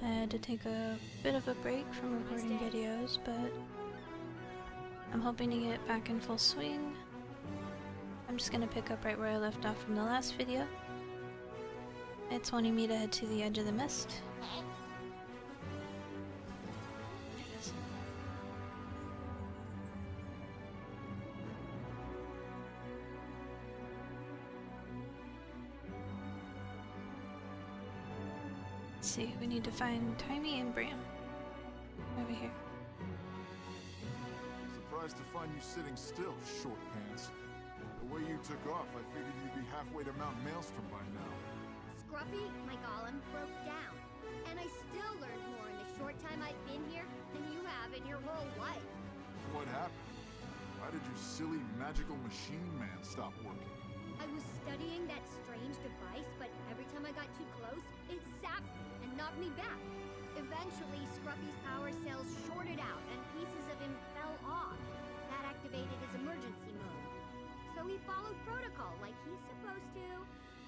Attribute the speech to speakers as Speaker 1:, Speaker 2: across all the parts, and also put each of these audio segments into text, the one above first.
Speaker 1: I had to take a bit of a break from recording videos, but I'm hoping to get back in full swing. I'm just gonna pick up right where I left off from the last video. It's wanting me to head to the edge of the mist. Let's see, we need to find Taimi and Bram. Over here.
Speaker 2: Surprised to find you sitting still, short pants. The way you took off, I figured you'd be halfway to Mount Maelstrom by now.
Speaker 3: Scruffy, my golem, broke down. And I still learned more in the short time I've been here than you have in your whole life.
Speaker 2: What happened? Why did your silly magical machine man stop working?
Speaker 3: I was studying that strange device, but every time I got too close, it zapped me and knocked me back. Eventually, Scruffy's power cells shorted out and pieces of him fell off. That activated his emergency mode. So he followed protocol like he's supposed to.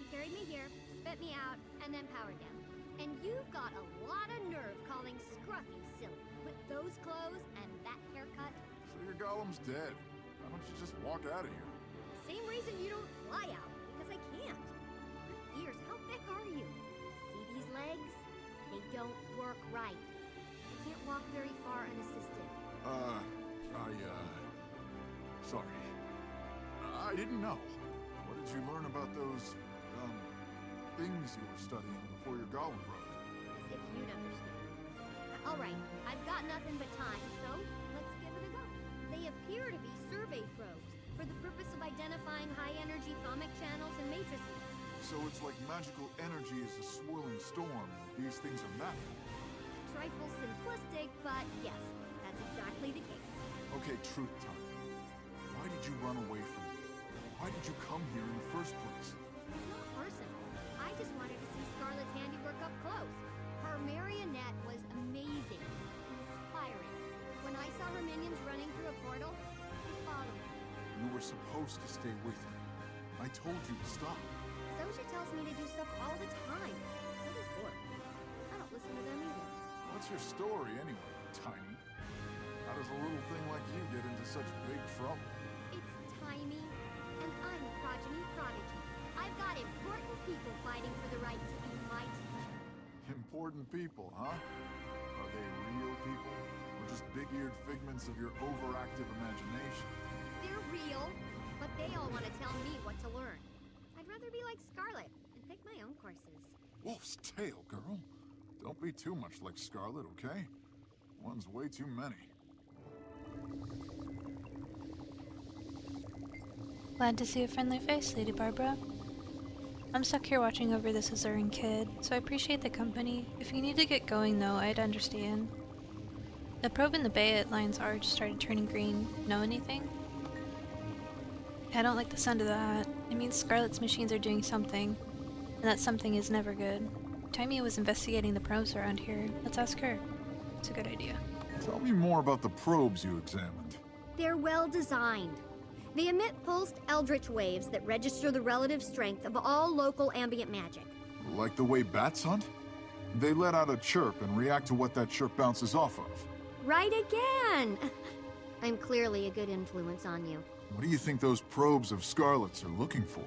Speaker 3: He carried me here, spit me out, and then powered down. And you've got a lot of nerve calling Scruffy silly with those clothes and that haircut.
Speaker 2: So your golem's dead. Why don't you just walk out of here?
Speaker 3: Same reason you don't fly out, because I can't. Your ears, how thick are you? See these legs? They don't work right. I can't walk very far unassisted.
Speaker 2: Sorry. I didn't know. What did you learn about those, things you were studying before your golem broke?
Speaker 3: As if you'd understand. Alright, I've got nothing but time, so let's give it a go. They appear to be survey probes for the purpose of identifying high-energy comic channels and matrices.
Speaker 2: So it's like magical energy is a swirling storm. These things are mapped.
Speaker 3: Trifle simplistic, but yes, that's exactly the case.
Speaker 2: Okay, truth time. Why did you run away from me? Why did you come here in the first place?
Speaker 3: It's not personal. I just wanted to see Scarlet's handiwork up close. Her marionette was amazing, inspiring. When I saw her minions running through a portal, I followed.
Speaker 2: You were supposed to stay with me. I told you to stop.
Speaker 3: Zosha tells me to do stuff all the time. So does Bork. I don't listen to them either.
Speaker 2: What's your story anyway, Tiny? How does a little thing like you get into such big trouble?
Speaker 3: It's Taimi, and I'm a prodigy. I've got important people fighting for the right to be my teacher.
Speaker 2: Important people, huh? Are they real people? Or just big-eared figments of your overactive imagination?
Speaker 3: They're real, but they all want to tell me what to learn. I'd rather be like Scarlet and pick my own courses.
Speaker 2: Wolf's tail, girl. Don't be too much like Scarlet, okay? One's way too many.
Speaker 1: Glad to see a friendly face, Lady Barbara. I'm stuck here watching over this Azuran kid, so I appreciate the company. If you need to get going though, I'd understand. The probe in the bay at Lion's Arch started turning green. Know anything? I don't like the sound of that. It means Scarlet's machines are doing something, and that something is never good. Taimi was investigating the probes around here. Let's ask her. It's a good idea.
Speaker 2: Tell me more about the probes you examined.
Speaker 3: They're well designed. They emit pulsed eldritch waves that register the relative strength of all local ambient magic.
Speaker 2: Like the way bats hunt? They let out a chirp and react to what that chirp bounces off of.
Speaker 3: Right again! I'm clearly a good influence on you.
Speaker 2: What do you think those probes of Scarlet's are looking for?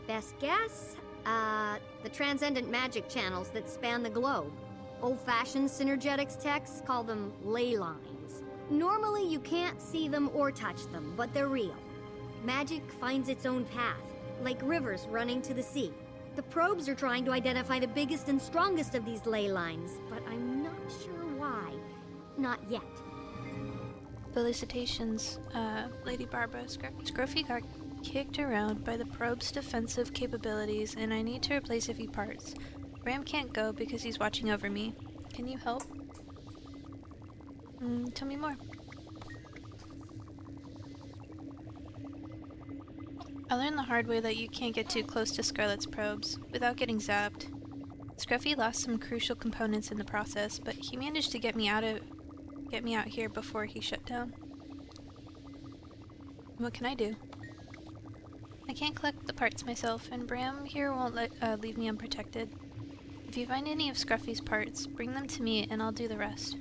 Speaker 3: Best guess? The transcendent magic channels that span the globe. Old-fashioned synergetics techs call them ley lines. Normally you can't see them or touch them, but they're real. Magic finds its own path, like rivers running to the sea. The probes are trying to identify the biggest and strongest of these ley lines, but I'm not sure why. Not yet.
Speaker 1: Felicitations, Lady Barbara. Scruffy got kicked around by the probe's defensive capabilities, and I need to replace a few parts. Bram can't go because he's watching over me. Can you help? Tell me more. I learned the hard way that you can't get too close to Scarlet's probes without getting zapped. Scruffy lost some crucial components in the process, but he managed to get me out here before he shut down. What can I do? I can't collect the parts myself, and Bram here won't leave me unprotected. If you find any of Scruffy's parts, bring them to me and I'll do the rest.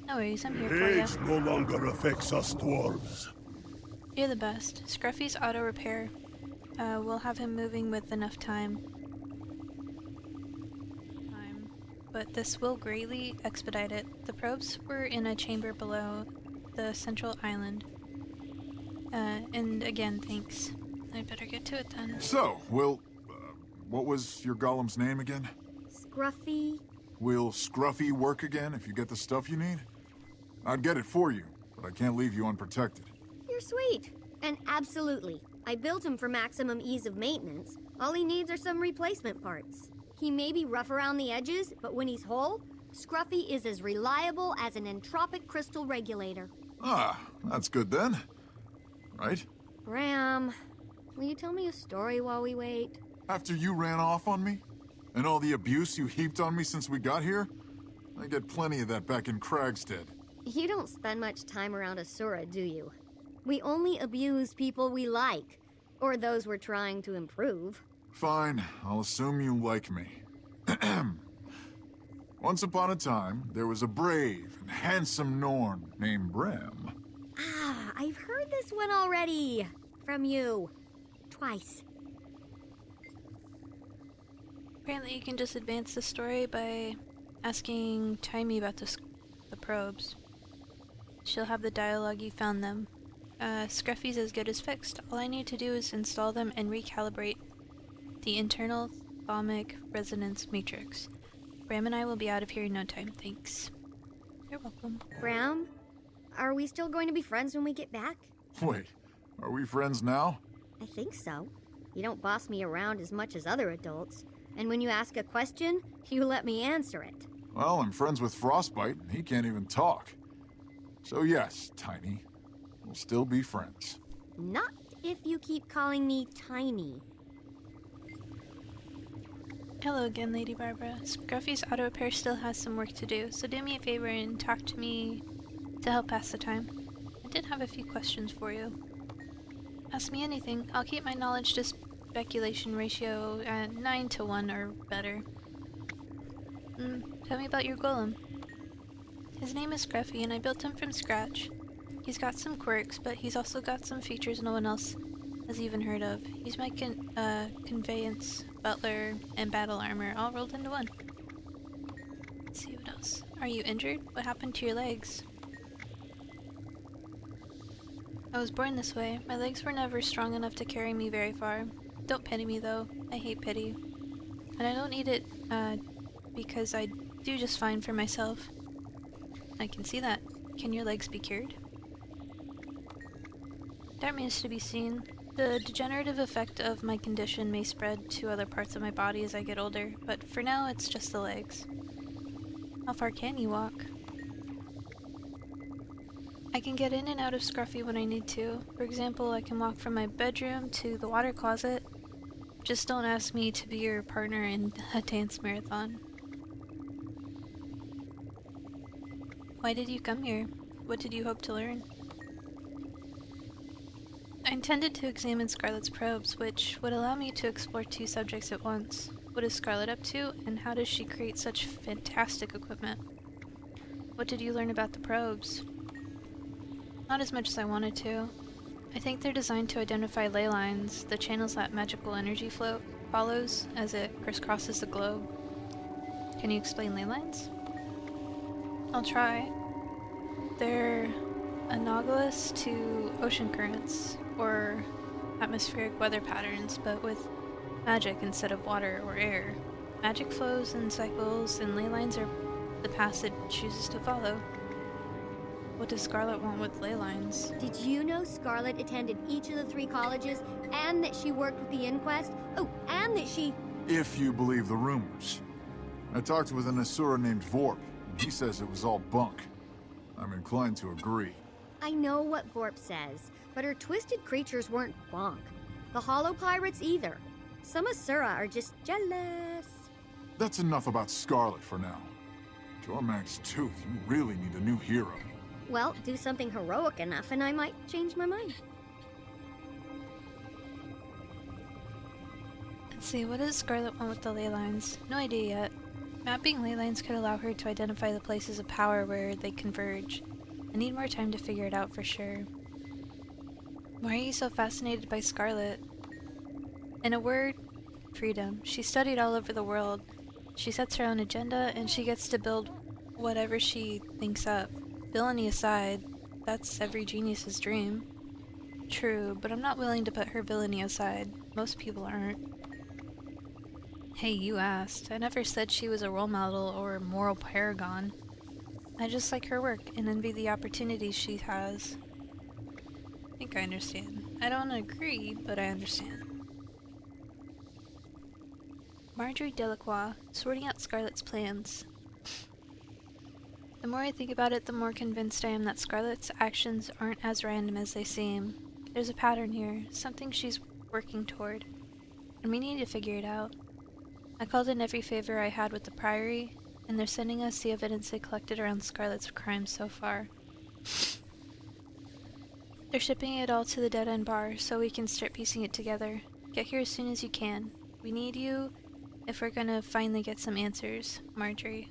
Speaker 1: No worries, I'm here for
Speaker 4: Age
Speaker 1: you.
Speaker 4: no longer affects us dwarves.
Speaker 1: You're the best. Scruffy's auto repair. We'll have him moving with enough time. But this will greatly expedite it. The probes were in a chamber below the central island. And again, thanks. I better get to it then.
Speaker 2: So, Will, what was your golem's name again?
Speaker 3: Scruffy.
Speaker 2: Will Scruffy work again if you get the stuff you need? I'd get it for you, but I can't leave you unprotected.
Speaker 3: You're sweet. And absolutely. I built him for maximum ease of maintenance. All he needs are some replacement parts. He may be rough around the edges, but when he's whole, Scruffy is as reliable as an entropic crystal regulator.
Speaker 2: Ah, that's good then. Right?
Speaker 3: Bram, will you tell me a story while we wait?
Speaker 2: After you ran off on me? And all the abuse you heaped on me since we got here? I get plenty of that back in Kragstead.
Speaker 3: You don't spend much time around Asura, do you? We only abuse people we like, or those we're trying to improve.
Speaker 2: Fine, I'll assume you like me. Once upon a time, there was a brave and handsome Norn named Bram.
Speaker 3: Ah, I've heard this one already. From you. Twice.
Speaker 1: Apparently you can just advance the story by asking Timey about the probes. She'll have the dialogue you found them. Scruffy's as good as fixed. All I need to do is install them and recalibrate the internal thalamic resonance matrix. Bram and I will be out of here in no time, thanks. You're welcome.
Speaker 3: Bram, are we still going to be friends when we get back?
Speaker 2: Wait, are we friends now?
Speaker 3: I think so. You don't boss me around as much as other adults. And when you ask a question, you let me answer it.
Speaker 2: Well, I'm friends with Frostbite, and he can't even talk. So yes, Tiny, we'll still be friends.
Speaker 3: Not if you keep calling me Tiny.
Speaker 1: Hello again, Lady Barbara. Scruffy's auto repair still has some work to do, so do me a favor and talk to me to help pass the time. I did have a few questions for you. Ask me anything. I'll keep my knowledge to speculation ratio at 9 to 1 or better. Tell me about your golem. His name is Scruffy, and I built him from scratch. He's got some quirks, but he's also got some features no one else has even heard of. He's my conveyance, butler, and battle armor all rolled into one. Let's see what else. Are you injured? What happened to your legs? I was born this way. My legs were never strong enough to carry me very far. Don't pity me though. I hate pity. And I don't need it, because I do just fine for myself. I can see that. Can your legs be cured? That remains to be seen. The degenerative effect of my condition may spread to other parts of my body as I get older, but for now it's just the legs. How far can you walk? I can get in and out of Scruffy when I need to. For example, I can walk from my bedroom to the water closet. Just don't ask me to be your partner in a dance marathon. Why did you come here? What did you hope to learn? I intended to examine Scarlet's probes, which would allow me to explore two subjects at once. What is Scarlet up to, and how does she create such fantastic equipment? What did you learn about the probes? Not as much as I wanted to. I think they're designed to identify ley lines, the channels that magical energy follows as it crisscrosses the globe. Can you explain ley lines? I'll try. They're analogous to ocean currents, or atmospheric weather patterns, but with magic instead of water or air. Magic flows in cycles, and ley lines are the paths it chooses to follow. What does Scarlet want with ley lines?
Speaker 3: Did you know Scarlet attended each of the 3 colleges, and that she worked with the Inquest? Oh, and that she...
Speaker 2: If you believe the rumors. I talked with an Asura named Vorp, and he says it was all bunk. I'm inclined to agree.
Speaker 3: I know what Vorp says, but her twisted creatures weren't bonk. The Hollow Pirates either. Some Asura are just jealous.
Speaker 2: That's enough about Scarlet for now. Jormag's Tooth, you really need a new hero.
Speaker 3: Well, do something heroic enough and I might change my mind.
Speaker 1: Let's see, what does Scarlet want with the ley lines? No idea yet. Mapping ley lines could allow her to identify the places of power where they converge. I need more time to figure it out for sure. Why are you so fascinated by Scarlet? In a word, freedom. She studied all over the world. She sets her own agenda, and she gets to build whatever she thinks up. Villainy aside, that's every genius's dream. True, but I'm not willing to put her villainy aside. Most people aren't. Hey, you asked. I never said she was a role model or a moral paragon. I just like her work and envy the opportunities she has. I think I understand. I don't agree, but I understand. Marjorie Delacroix, sorting out Scarlet's plans. The more I think about it, the more convinced I am that Scarlet's actions aren't as random as they seem. There's a pattern here, something she's working toward, and we need to figure it out. I called in every favor I had with the Priory, and they're sending us the evidence they collected around Scarlet's crimes so far. They're shipping it all to the Dead End Bar so we can start piecing it together. Get here as soon as you can. We need you if we're gonna finally get some answers, Marjorie.